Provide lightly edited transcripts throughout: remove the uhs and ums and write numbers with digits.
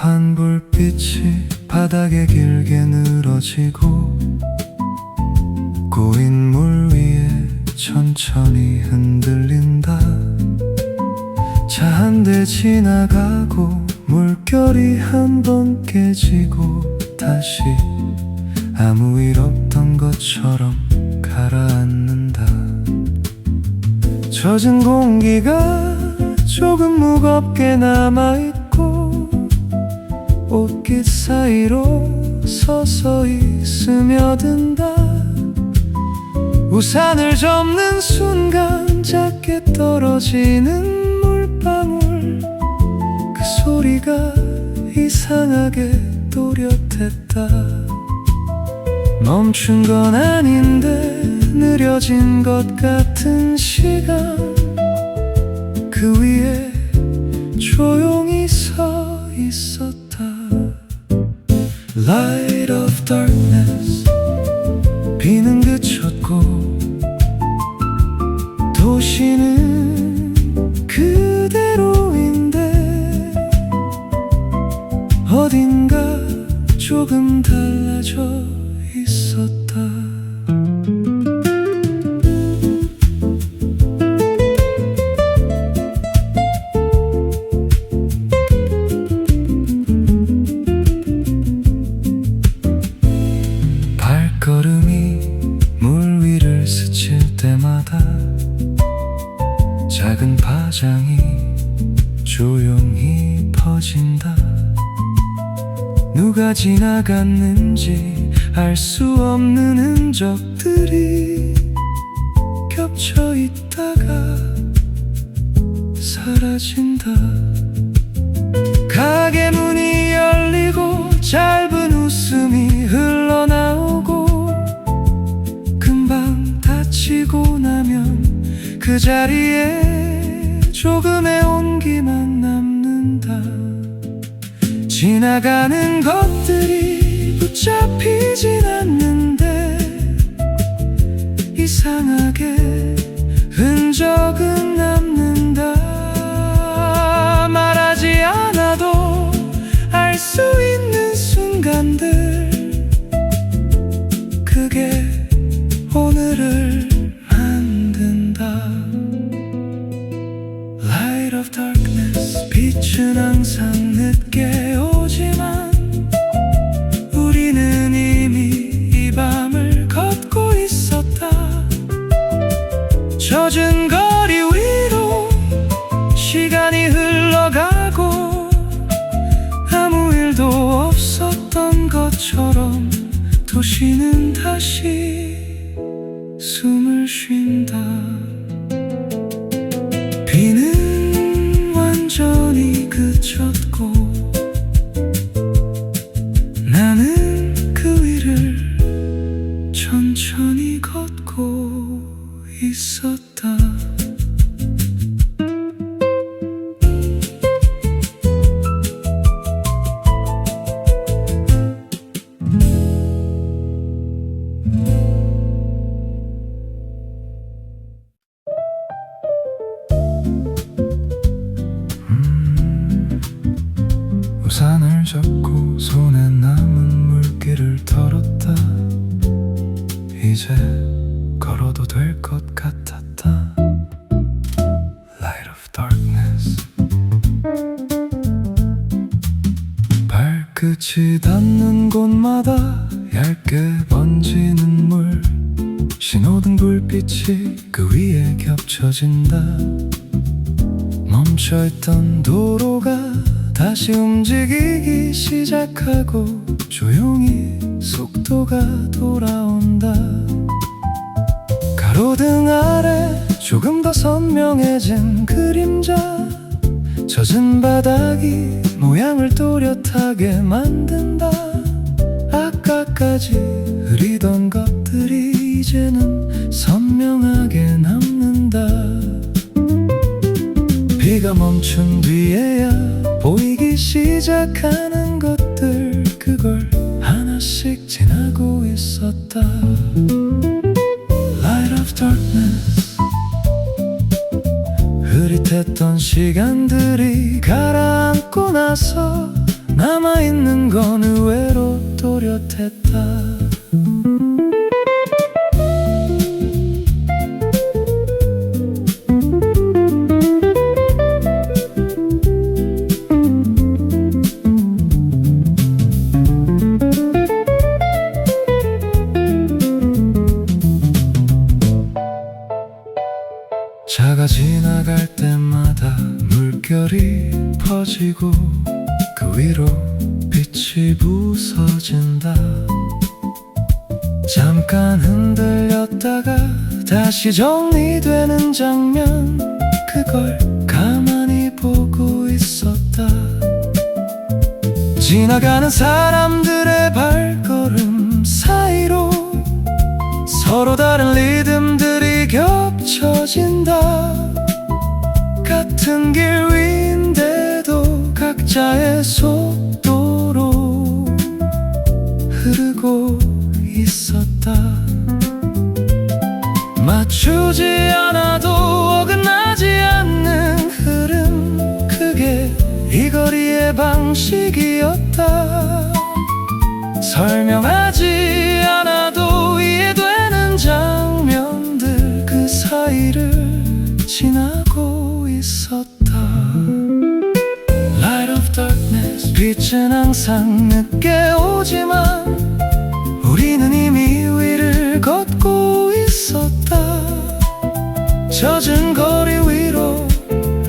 습한 불빛이 바닥에 길게 늘어지고 고인 물 위에 천천히 흔들린다. 차 한 대 지나가고 물결이 한 번 깨지고 다시 아무 일 없던 것처럼 가라앉는다. 젖은 공기가 조금 무겁게 남아있고 옷깃 사이로 서서히 스며든다. 우산을 접는 순간 작게 떨어지는 물방울, 그 소리가 이상하게 또렷했다. 멈춘 건 아닌데 느려진 것 같은 시간, 그 위에 조용히 서 있었다. Light of darkness. 비는 그쳤고 도시는 그대로인데 어딘가 조금 달라져 있었다. 발걸음이 물 위를 스칠 때마다 작은 파장이 조용히 퍼진다. 누가 지나갔는지 알 수 없는 흔적들이 겹쳐 있다가 사라진다. 가게 문이 열리고 짧은 웃음이 흘러나오고 금방 닫히고 나면 그 자리에 조금의 온기만 남는다. 지나가는 것들이 붙잡히진 않는데 이상하게 흔적은 남는다. 말하지 않아도 알 수 있는 순간들, 그게 오늘을 만든다. Light of darkness. 빛은 항상 늦게 오지만 우리는 이미 이 밤을 걷고 있었다. 젖은 거리 위로 시간이 흘러가고 아무 일도 없었던 것처럼 도시는 다시 숨을 쉰다. 비는 완전히 그쳤고 나는 그 위를 천천히 걷고 있었다. 우산을 잡고 손에 남은 물기를 털었다. 이제 걸어도 될 것 같았다. Light of darkness. 발끝이 닿는 곳마다 얇게 번지는 물, 신호등 불빛이 그 위에 겹쳐진다. 멈춰있던 도로가 다시 움직이기 시작하고 조용히 속도가 돌아온다. 가로등 아래 조금 더 선명해진 그림자, 젖은 바닥이 모양을 또렷하게 만든다. 아까까지 흐리던 것들이 이제는 선명하게 남는다. 비가 멈춘 뒤에야 보이기 시작하는 것들, 그걸 하나씩 지나고 있었다. Light of darkness. 흐릿했던 시간들이 가라앉고 나서 남아있는 건 의외로 또렷했다. 차가 지나갈 때마다 물결이 퍼지고 그 위로 빛이 부서진다. 잠깐 흔들렸다가 다시 정리되는 장면, 그걸 가만히 보고 있었다. 지나가는 사람들의 발걸음 사이로 서로 다른 리듬들이 겹쳐진다. 같은 길 위인데도 각자의 속도로 흐르고 있었다. 맞추지 않아도 어긋나지 않는 흐름, 그게 이 거리의 방식이었다. 설명하지 않아도 이해되는 장면들, 그 사이를 지나고 있었다. Light of darkness, 빛은 항상 늦게 오지만 우리는 이미 위를 걷고 있었다. 젖은 거리 위로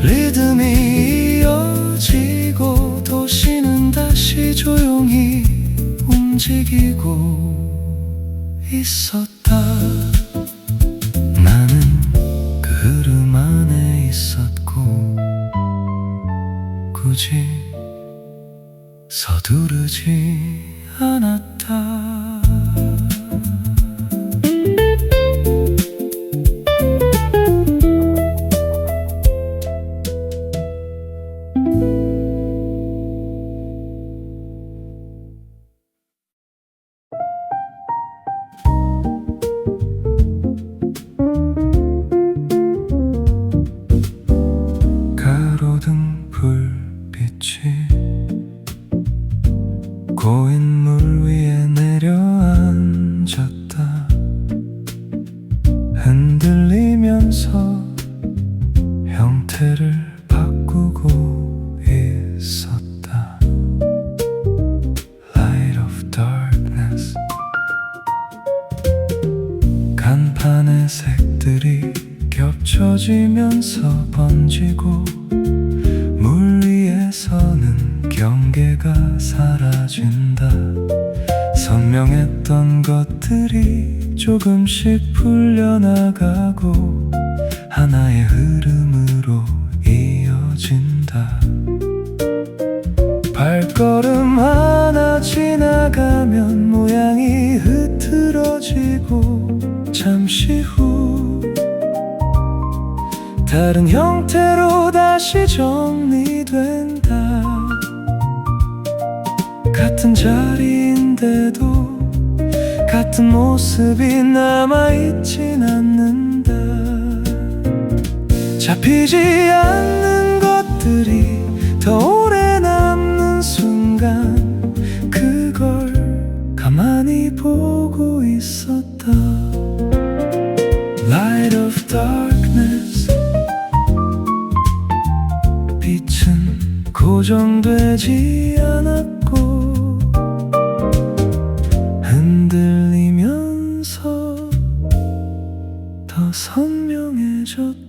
리듬이 이어지고 도시는 다시 조용히 움직이고 있었다. 나는 그 흐름 안에 있었고 굳이 서두르지 않았다. 가로등 불빛이 고인 물 위에 내려앉았다. 흔들리면서 형태를 바꾸고 있었다. Light of darkness, 간판의 색들이 겹쳐지면서 번지고 물 위에서는 경계가 사라진다. 선명했던 것들이 조금씩 풀려나가고 하나의 흐름으로 이어진다. 발걸음 하나 지나가면 모양이 흐트러지고 잠시 후 다른 형태로 다시 정리된다. 같은 자리인데도 같은 모습이 남아있진 않는다. 잡히지 않는 것들이 더 오래 남는 순간, 그걸 가만히 보고 있었다. Light of darkness, 빛은 고정되지 않았고 흔들리면서 더 선명해졌다.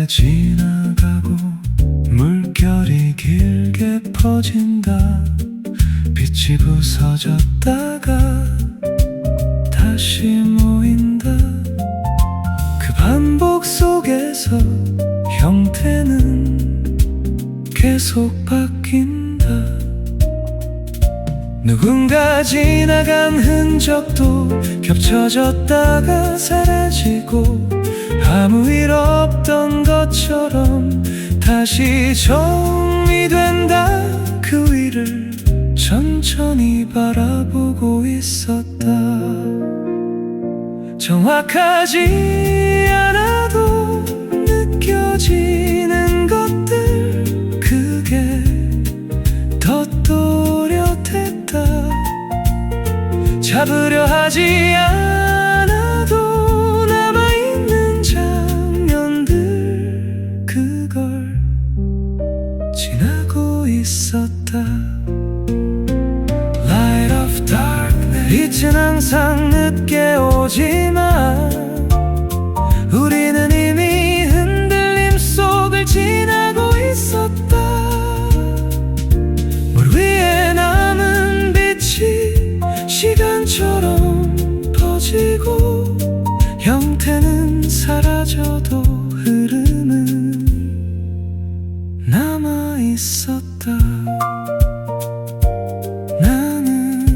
지나가고 물결이 길게 퍼진다. 빛이 부서졌다가 다시 모인다. 그 반복 속에서 형태는 계속 바뀐다. 누구 누군가 지나간 흔적도 겹쳐졌다가 사라지고 아무 일 없던 것처럼 다시 정리된다. 그 위를 천천히 바라보고 있었다. 정확하지 않아도 느껴지는 것들, 그게 더 또렷했다. 잡으려 하지 않아도 남아있는 장면들, 그걸 지나고 있었다. Light of darkness. 빛은 항상 늦게 오지만 우리는 이미 흔들림 속을 지나고 있었다. 물 위에 남은 빛이 시간처럼 퍼지고 형태는 사라져도 흐름은 남아있었다. 나는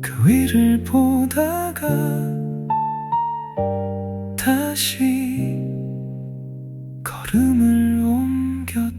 그 위를 보다가 다시 걸음을 옮겼다.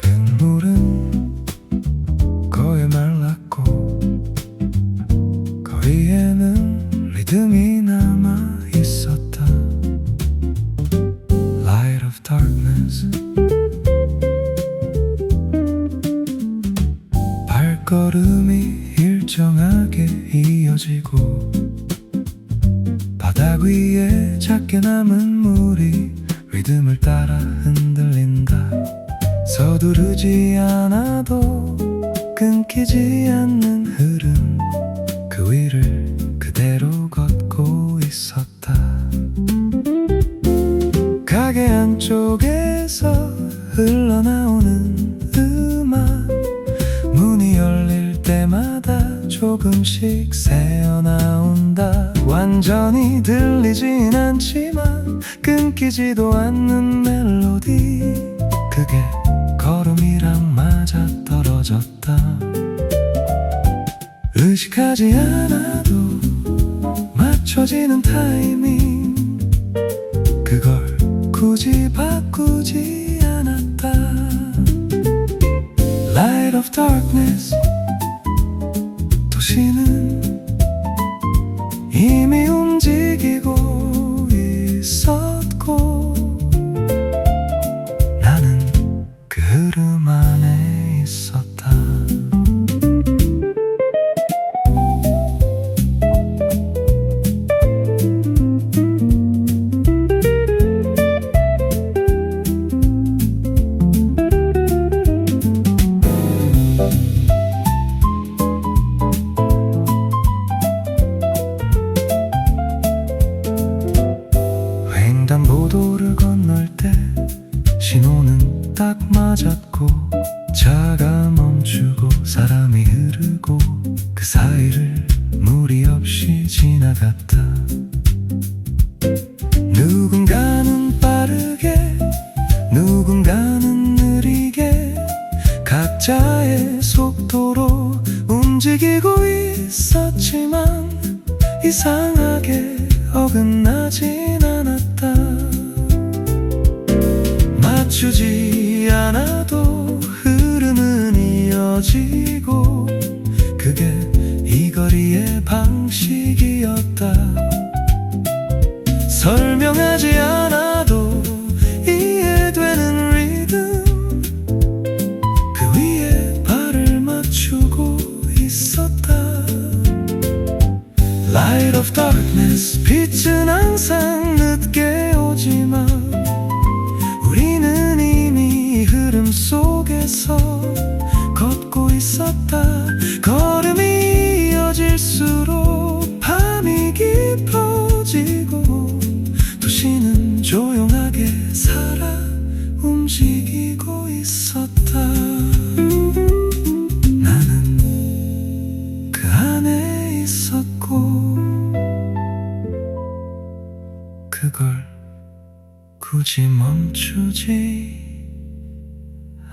빗물은 거의 말랐고 그 위에는 리듬이 남아 있었다. Light of darkness. 발걸음이 일정하게 이어지고 바닥 위에 작게 남은 물이 리듬을 따라 흔들린다. 서두르지 않아도 끊기지 않는 흐름, 그 위를 그대로 걷고 있었다. 가게 안쪽에서 흘러나오는 음악, 문이 열릴 때마다 조금씩 새어나온다. 완전히 들리진 않지만 끊기지도 않는 멜로디, 그게 걸음이랑 맞아떨어졌다. 의식하지 않아도 맞춰지는 타이밍, 그걸 굳이 바꾸지 않았다. Light of darkness. 도시는 이미 움직이고 있었고 나는 그 흐름 안에 있었다. 횡단보도를 건널 때 신호는 딱 맞았고 차가 멈추고 사람이 흐르고 그 사이를 무리 없이 지나갔다. 누군가는 빠르게 누군가는 느리게 각자의 속도로 움직이고 있었지만 이상하게 어긋나진 않았다. 맞추지 않아도 흐름은 이어지고 그게 이 거리의 방식이었다. 설명하지 않아도 이해되는 리듬, 그 위에 발을 맞추고 있었다. Light of darkness. 빛은 항상 늦게 오지만 우리는 이미 흐름 속에서 걷고 있었다. 걸음이 이어질수록 밤이 깊어지고 도시는 움직이고 있었다. 나는 그 안에 있었고 그걸 굳이 멈추지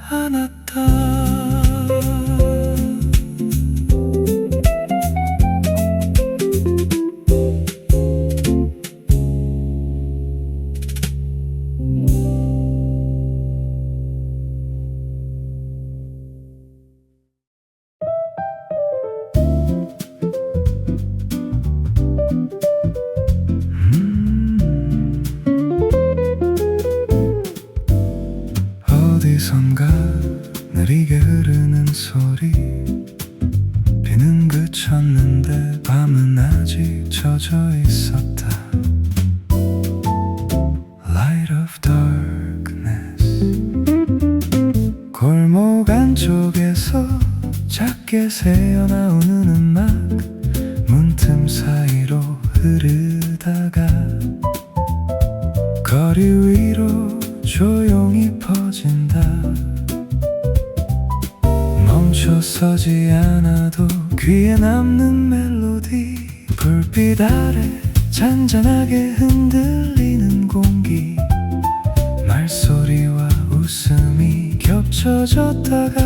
않았다. 어디선가 느리게 흐르는 소리. 비는 그쳤는데 밤은 아직 젖어 있었다. Light of darkness. 골목 안쪽에서 작게 새어나오는 음악 문틈 사이로 흐르다가 거리 위로 조용히 퍼진다. 멈춰서지 않아도 귀에 남는 멜로디. 불빛 아래 잔잔하게 흔들리는 공기. 말소리와 웃음이 겹쳐졌다가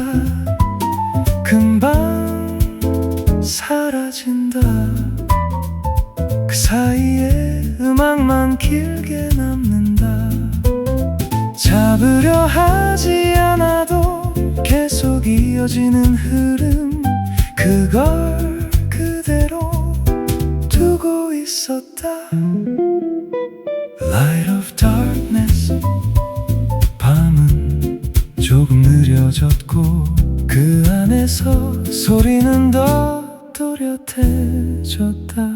금방 사라진다. 그 사이에 음악만 길게 남는다. 잡으려 하지 않아도 계속 이어지는 흐름. 그걸 그대로 두고 있었다. Light of darkness. 밤은 조금 느려졌고 그 안에서 소리는 더 또렷해졌다.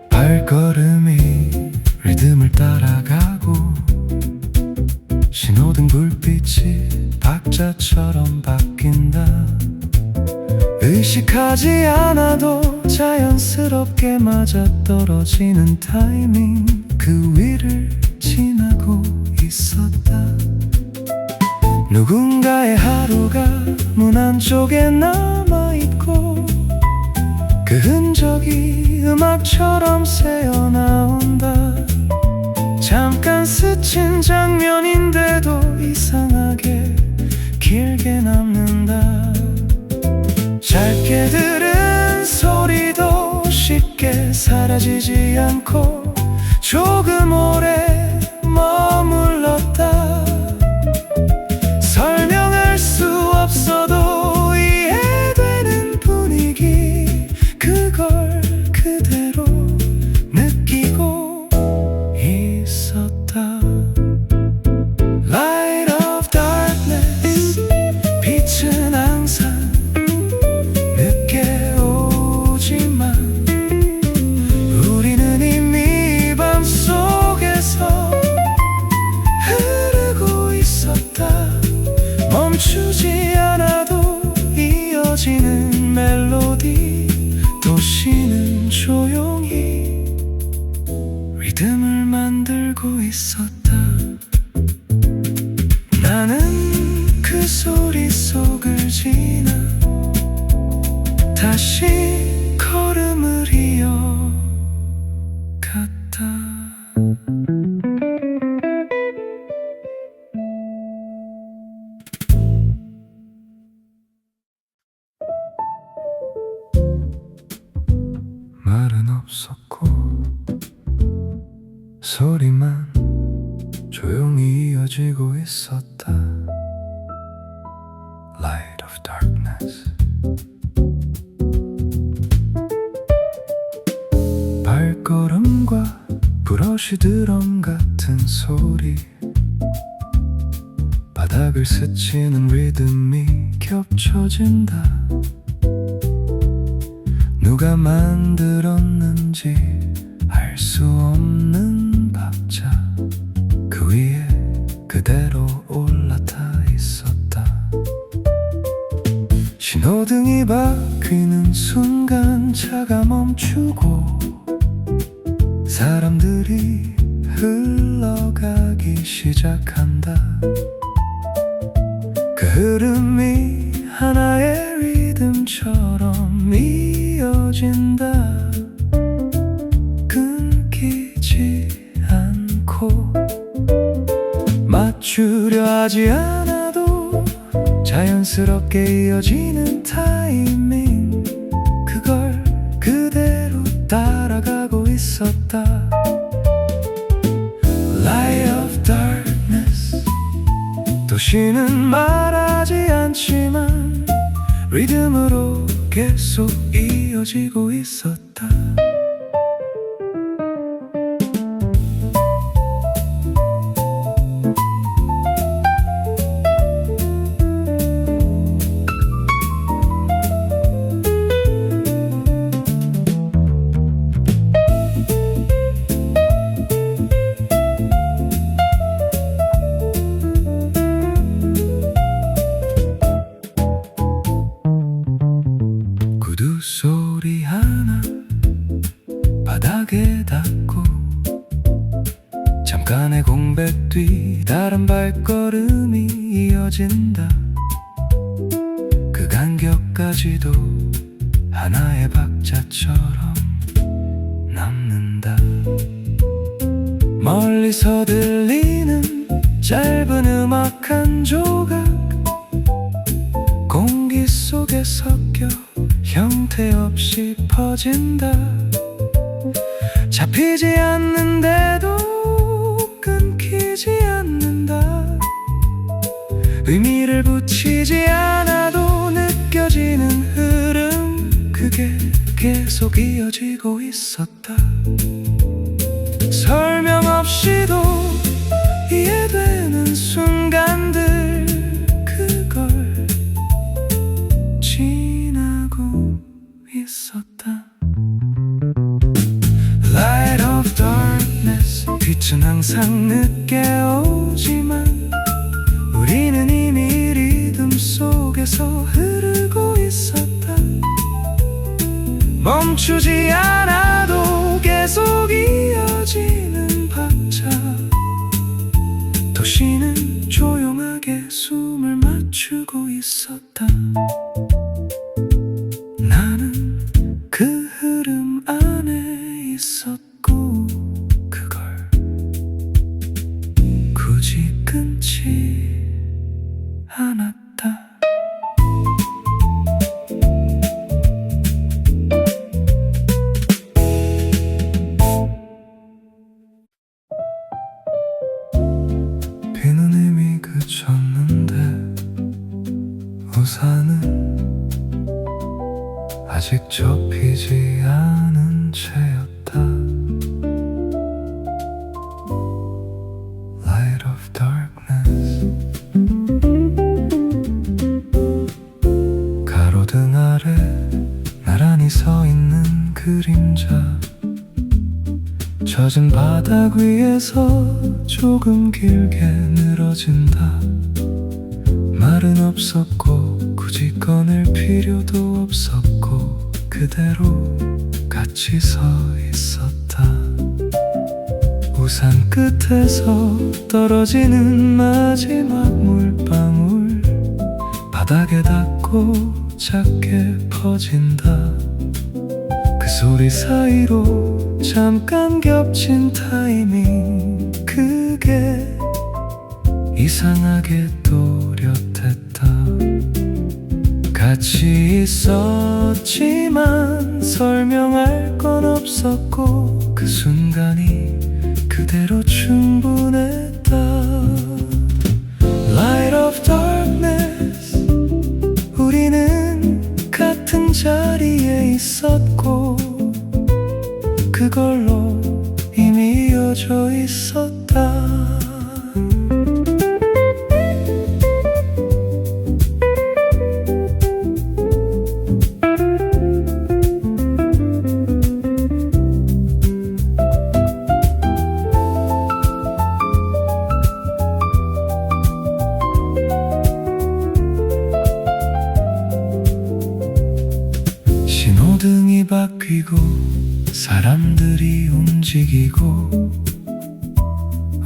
발걸음이 리듬을 따라가고 신호등 불빛이 박자처럼 바뀐다. 의식하지 않아도 자연스럽게 맞아떨어지는 타이밍. 그 위를 지나고 있었다. 누군가의 하루가 문 안쪽에 남아있고 그 흔적이 음악처럼 새어나온다. 잠깐 스친 장면인데도 이상하게 길게 남는다. 짧게 들은 소리도 쉽게 사라지지 않고 조금 오래 머물렀다. 설명할 수 없어도 이해되는 분위기. 그걸 그대로 느끼고 있었다. Light of darkness. 빛은 항상 늦게 오지만 우리는 이미 밤속에서 흐르고 있었다. 멈추지 않아도 이어지는 멜로디. 도시는 조용히 리듬을 만들고 있었다. 나는 그 소리 속을 지나 다시 걸음을 이어갔다. 말은 없었고 소리만 조용히 이어지고 있었다. Light of darkness. 발걸음과 브러쉬 드럼 같은 소리. 바닥을 스치는 리듬이 겹쳐진다. 누가 만들었는지 알 수 없는 박자, 그 위에 그대로 올라타 있었다. 신호등이 바뀌는 순간 차가 멈추고 사람들이 흘러가기 시작한다. 그 흐름이 하나의 리듬처럼 이어진다. 끊기지 않고 맞추려 하지 않아도 자연스럽게 이어지는 타이밍, 그걸 그대로 따라가고 있었다. Light of darkness. 도시는 말하지 않지만 리듬으로 계속 이어지고 있었다. 구두 소리 하나 바닥에 닿고 잠깐의 공백 뒤 다른 발걸음이 이어진다. 그 간격까지도 하나의 박자처럼 남는다. 멀리서 들리는 짧은 음악 한 조각, 공기 속에 섞여 형태 없이 퍼진다. 잡히지 않는데도 끊기지 않는다. 의미를 붙이지 않아도 느껴지는 흐름, 그게 계속 이어지고 있었다. 설명 없이도 이해되는 순간들, 그걸 지나고 있었다. Light of darkness. 빛은 항상 늦게 오지만 우리는 이미 리듬 속에서 흐르고 있었다. 멈추지 않아도 계속 이어지는 박자. 도시는 조용하게 숨을 맞추고 있었다. 나는 그 흐름 안에 있었고 그걸 굳이 끊지 않았다. 비는 이미 그쳤는데 우산은 아직 접히지 않은 채였다. Light of darkness. 가로등 아래 나란히 서 있는 그림자, 젖은 바닥 위에서 조금 길게 늘어진다. 말은 없었고 굳이 꺼낼 필요도 없었고 그대로 같이 서 있었다. 우산 끝에서 떨어지는 마지막 물방울, 바닥에 닿고 작게 퍼진다. 그 소리 사이로 잠깐 겹친 타이밍, 그게 이상하게 또렷했다. 같이 있었지만 설명할 건 없었고 그 순간이 그대로 충분했다. Light of darkness. 우리는 같은 자리에 있었고 그걸로 이미 이어져 있었다. 사람들이 움직이고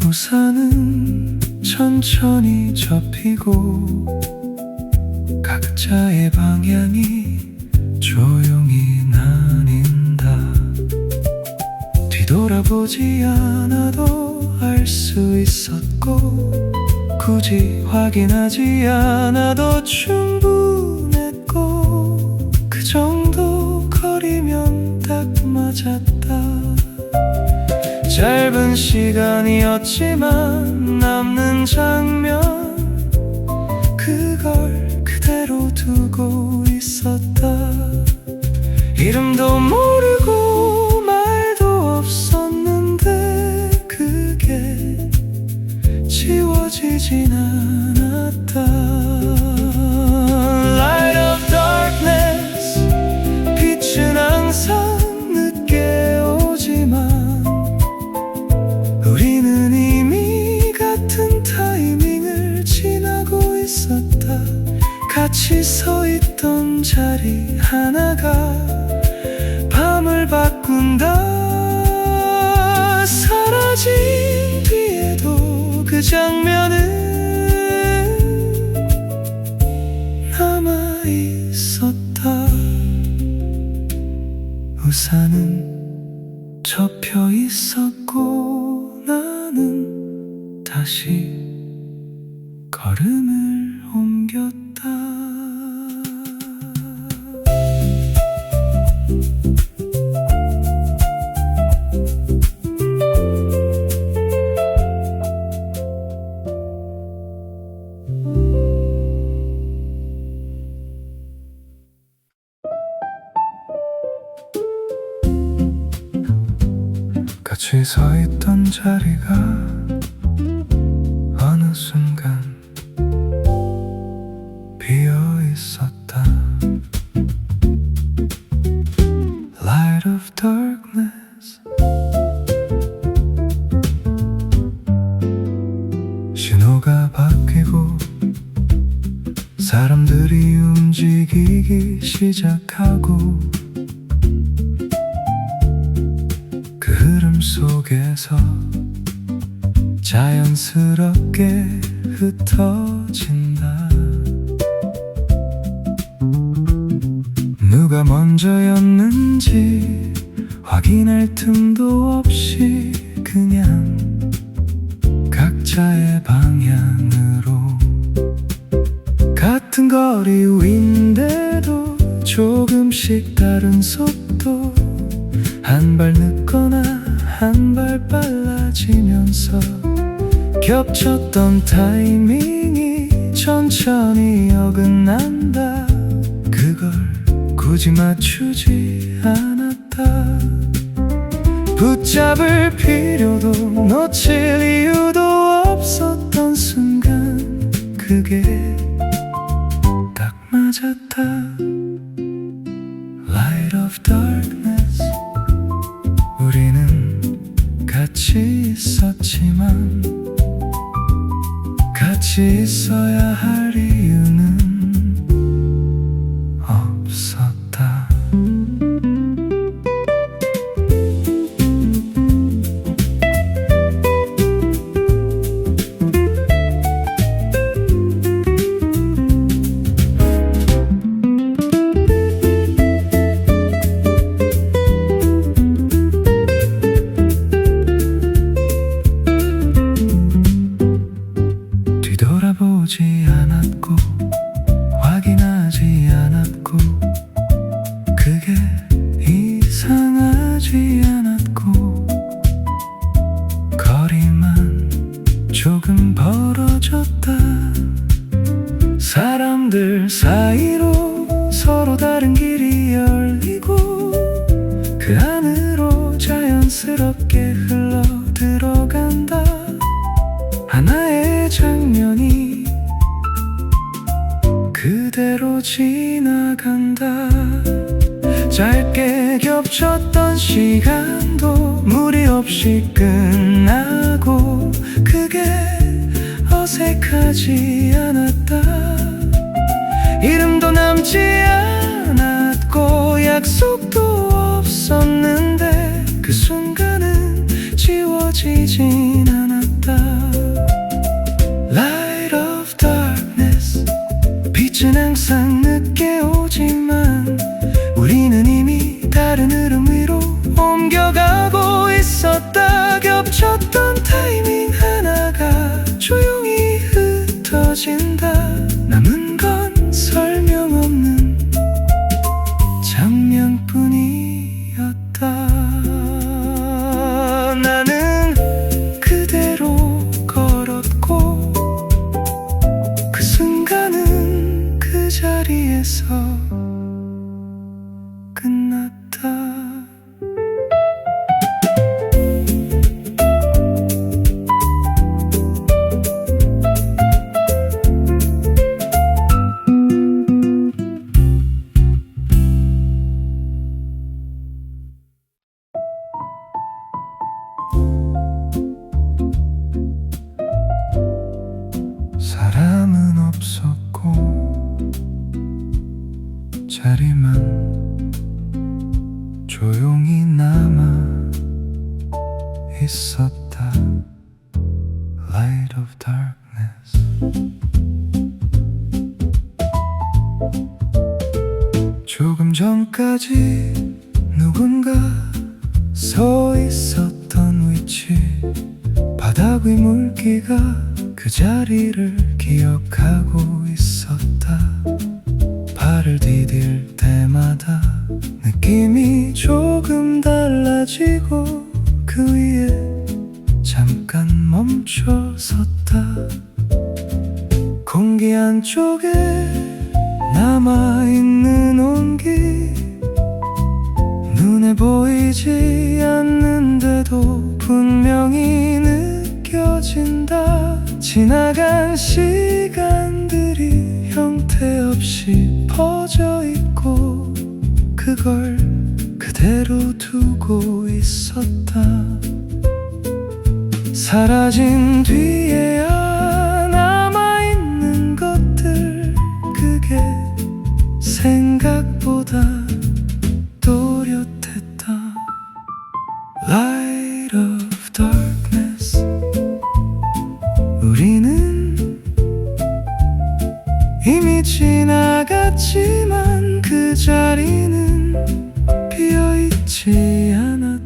우산은 천천히 접히고 각자의 방향이 조용히 나뉜다. 뒤돌아보지 않아도 알 수 있었고 굳이 확인하지 않아도 충분했고 그 정도 거리면 딱 맞았다. 짧은 시간이었지만 남는 장면 그걸 그대로 두고 있었다. 이름도 모르고 말도 없었는데 그게 지워지진 않았다. Light of darkness, 빛은 항상 늦게 오지만 우리는 이미 같은 타이밍을 지나고 있었다. 같이 서 있던 자리 하나가 밤을 바꾼다. 사라진 뒤에도 그 장면은 남아있었다. 우산은 접혀 있었고 나는 다시 걸음을 옮겼다. 같이 서 있던 자리가 어느 순간 비어 있었다. Light of darkness, 신호가 바뀌고 사람들이 움직이기 시작하고 그 흐름 속에서 자연스럽게 흩어진다. 누가 먼저였는지 확인할 틈도 없이 그냥 각자의 방향으로 같은 거리 위인데도 조금씩 다른 속도 한 발 늦거나 한 발 빨라지면서 겹쳤던 타이밍이 천천히 어긋난다. 그걸 굳이 맞추지 않았다. 붙잡을 필요도 놓칠 이유도 없었던 순간 그게 딱 맞았다. Light of darkness, 우리는 같이 있었지만 같이 있어야 할 이유는 없었다. 뒤돌아보지 않았고 확인하지 않았고 그게 이상하지 않았고 거리만 조금 벌어졌다. 사람들 사이로 서로 다른 길이 열리고 그 안으로 자연스럽게 흘러 들어간다. 하나의 장면이 그대로 지나간다. 짧게 겹쳤던 시간도 무리 없이 끝나고 그게 어색하지 않았다. 이름도 남지 않았고 약속도 없었는데 보이진 않았다. Light of darkness, 빛은 항상 늦게 오지만 우리는 이미 다른 흐름 위로 옮겨가고 있었다. 겹쳤던 타이밍 하나가 조용히 흩어진다. 남은 건 설명 없는 장면뿐이었다. 나는 그대로 걸었고 그 순간은 그 자리에서 끝났다. 사람은 없었고 자리만 조용히 남아 있었다. Light of darkness. 조금 전까지 누군가 서 있었던 위치, 바닥 위 물기가 그 자리를 기억하고 있었다. 발을 디딜 때마다 느낌이 조금 달라지고 그 위에 잠깐 멈춰 섰다. 공기 안쪽에 남아있는 온기, 눈에 보이지 않는데도 분명히 느껴진다. 지나간 시간들이 형태없이 퍼져 있고 그걸 그대로 두고 있었다. 사라진 뒤에야 남아있는 것들, 그게 생각보다 또렷했다. Light of darkness. 우리는 이미 지나갔지만 그 자리는 비어있지 않았다.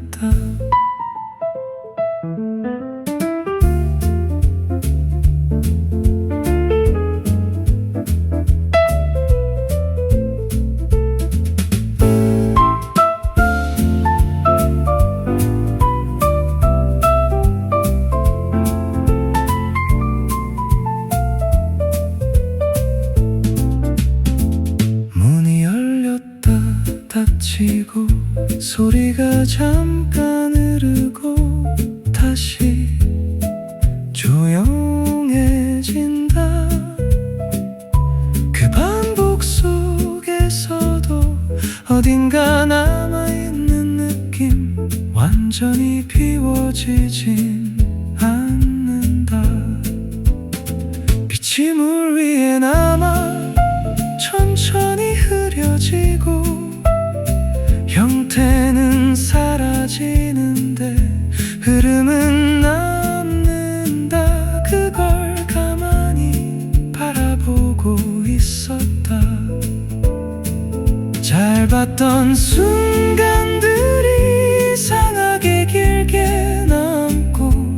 닫히고 소리가 잠깐 흐르고 다시 조용해진다. 그 반복 속에서도 어딘가 남아있는 느낌, 완전히 비워지진 않는다. 빛이 물 위에 남아 천천히 흐려지고 형태는 사라지는데 흐름은 남는다. 그걸 가만히 바라보고 있었다. 잘 봤던 순간들이 이상하게 길게 남고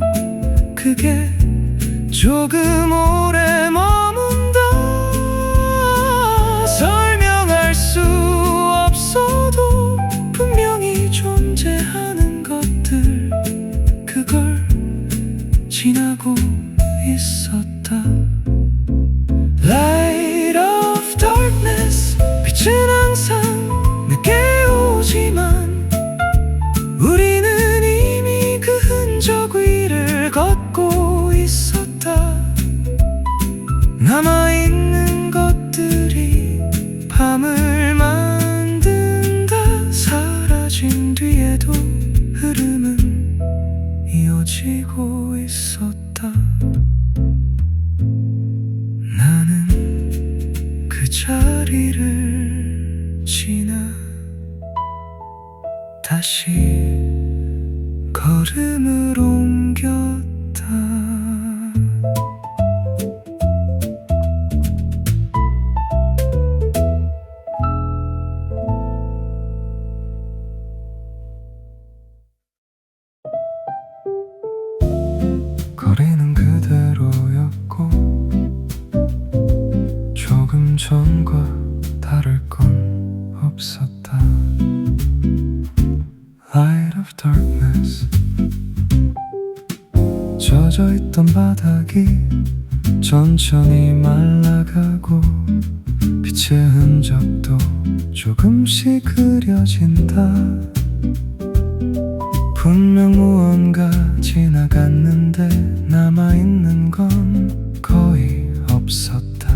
그게 조금 오래 머문다. 설명할 수 없어도 분명히 존재하는 것들, 그걸 지나고 있었다. Light of darkness. 빛은 항상 늦게 오지만 우리는 이미 그 흔적 위를 걷고 있었다. 남아있는 것들이 밤을 만든다. 사라진 뒤에도 흐름은 이어지고 있었다. 나는 그 자리를 지나 다시 걸었다. 걸음을 옮겼다. 거리는 그대로였고 조금 전과 다를 건 없었다. Light of darkness. 젖어있던 바닥이 천천히 말라가고 빛의 흔적도 조금씩 그려진다. 분명 무언가 지나갔는데 남아있는 건 거의 없었다.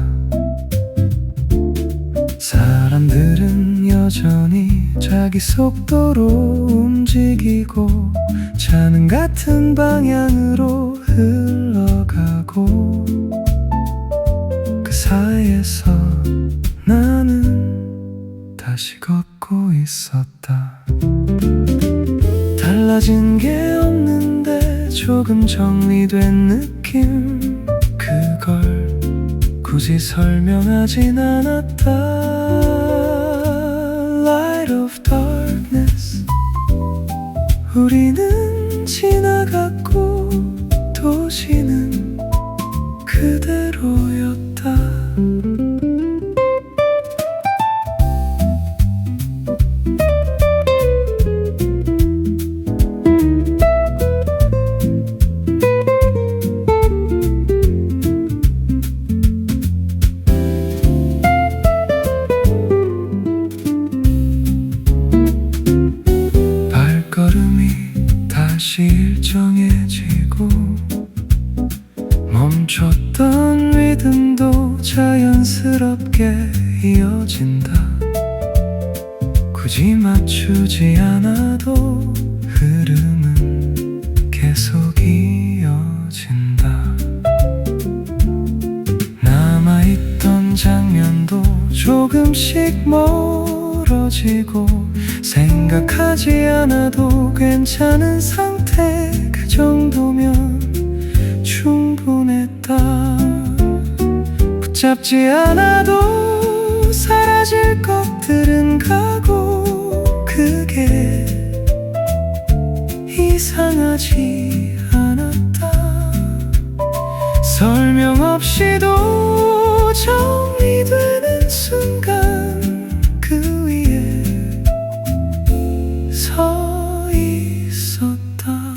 사람들은 여전히 자기 속도로 움직이고 차는 같은 방향으로 흘러가고 그 사이에서 나는 다시 걷고 있었다. 달라진 게 없는데 조금 정리된 느낌. 그걸 굳이 설명하진 않았다. Light of darkness. 우리는 지나갔고 도시는 그대로였다. 발걸음이 다시 일정해지고 멈췄던 리듬도 자연스럽게 이어진다. 굳이 맞추지 않아도 흐름은 계속 이어진다. 남아있던 장면도 조금씩 멀어지고 생각하지 않아도 괜찮은 상태. 그 정도면 충분했다. 붙잡지 않아도 사라질 것들은 가고 그게 이상하지 않았다. 설명 없이도 정리되는 순간 그 위에 서 있었다.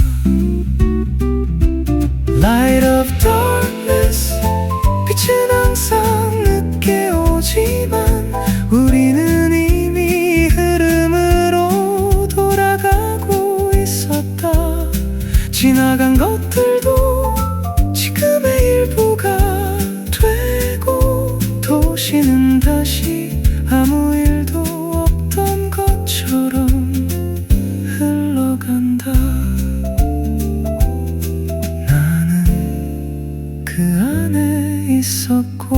Light of darkness. 빛은 항상 늦게 오지만 우리는 이미 흐름으로 돌아가고 있었다. 지나간 것들도 지금의 일부가 되고 도시는 다시 아무 일도 없던 것처럼 흘러간다. 나는 그 안에 있었고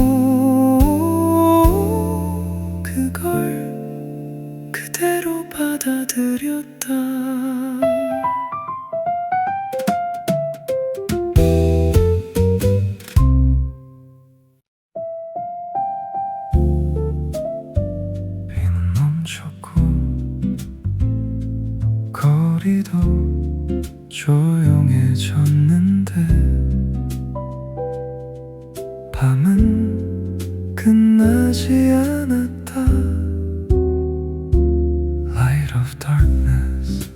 그걸 그대로 받아들였다. 비는 멈췄고 거리도 조용해졌는데 밤은 끝나지 않았다. Light of darkness.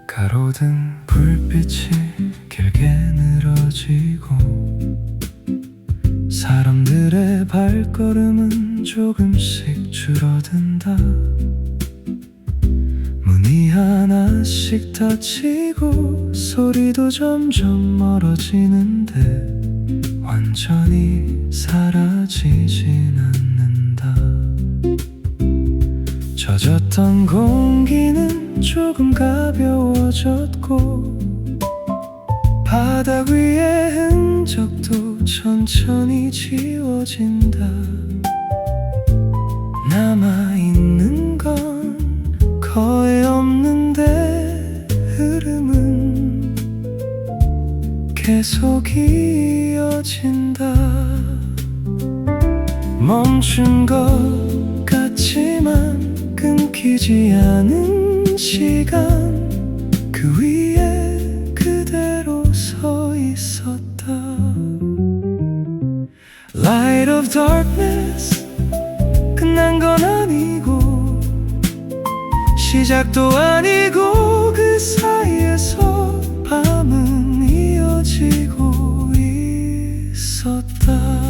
가로등 불빛이 길게 늘어지고 사람들의 발걸음은 조금씩 줄어든다. 문이 하나씩 닫히고 소리도 점점 멀어지는데 완전히 사라지진 않는다. 젖었던 공기는 조금 가벼워졌고 바닥 위의 흔적도 천천히 지워진다. 남아있는 건 계속 이어진다. 멈춘 것 같지만 끊기지 않은 시간, 그 위에 그대로 서 있었다. Light of darkness, 끝난 건 아니고 시작도 아니고 그 사이에서 밤은 이어지고 있었다.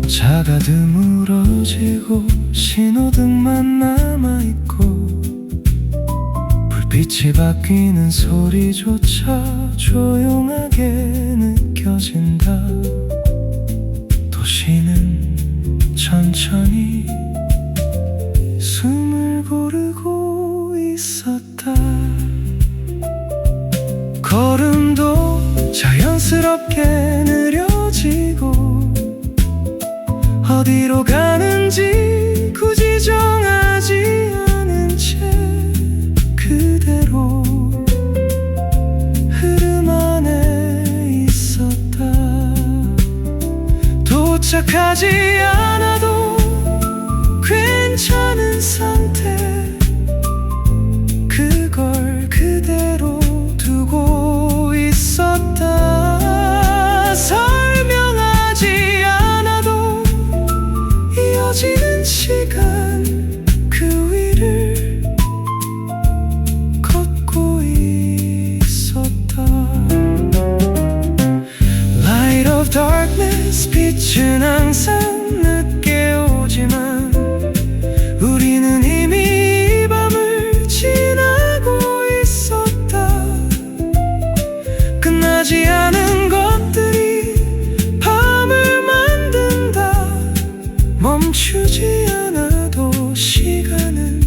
차가 드물어지고 신호등만 남아있고 불빛이 바뀌는 소리조차 조용하게 느껴진다. 도시는 천천히 숨을 고르고 있었다. 걸음도 자연스럽게 느려지고 어디로 가는지 굳이 정하지 않은 채 그대로 흐름 안에 있었다. 도착하지 않아도 괜찮은 상태, 그걸 그대로 두고 있었다. 이어지는 시간, 그 위를 걷고 있었다. Light of darkness, 빛은 항상 늦게 오지만 우리는 이미 이 밤을 지나고 있었다. 끝나지 않은 것들이 밤을 만든다. 멈추지 않아도 시간은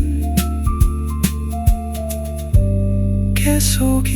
계속